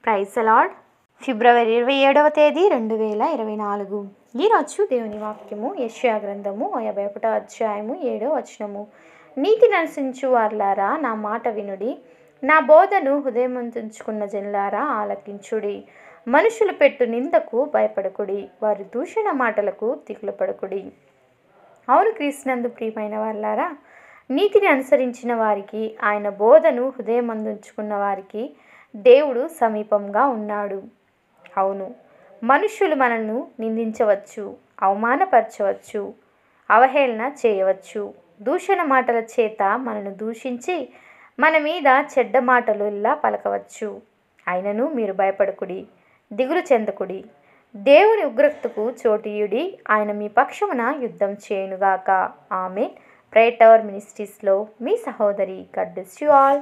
Praise అలాడ్. ఫిబ్రవరి 27వ తేదీ 2024. ఈరోజు దేవుని వాక్యము యెషయా గ్రంథము 51వ అధ్యాయము 7వ వచనము. నీతిని అనుసరించు వారులారా నా మాట వినుడి, నా బోధను హృదయమందుంచుకున్న జనులారా ఆలకించుడి. మనుషులు పెట్టు నిందకు భయపడకుడి, వారి దూషణ మాటలకు దిగులు పడకుడి. అవును క్రీస్తునందు ప్రియమైన వారులారా, నీతిని అనుసరించిన వారికి, ఆయన బోధను హృదయమందుంచుకున్న వారికి దేవుడు సమీపంగా ఉన్నాడు. అవును, మనుష్యులు మనల్ని నిందించవచ్చు, అవమానపరచవచ్చు, అవహేళన చేయవచ్చు. దూషణ మాటల చేత మనను దూషించి మన మీద చెడ్డ మాటలు ఇలా పలకవచ్చు. అయినను మీరు భయపడకుడి, దిగులు చెందకుడి. దేవుని ఉగ్రతకు చోటీయుడి, ఆయన మీ పక్షమున యుద్ధం చేయునుగాక. ఆమేన్. ప్రేయర్ టవర్ మినిస్ట్రీస్లో మీ సహోదరి. God bless you all.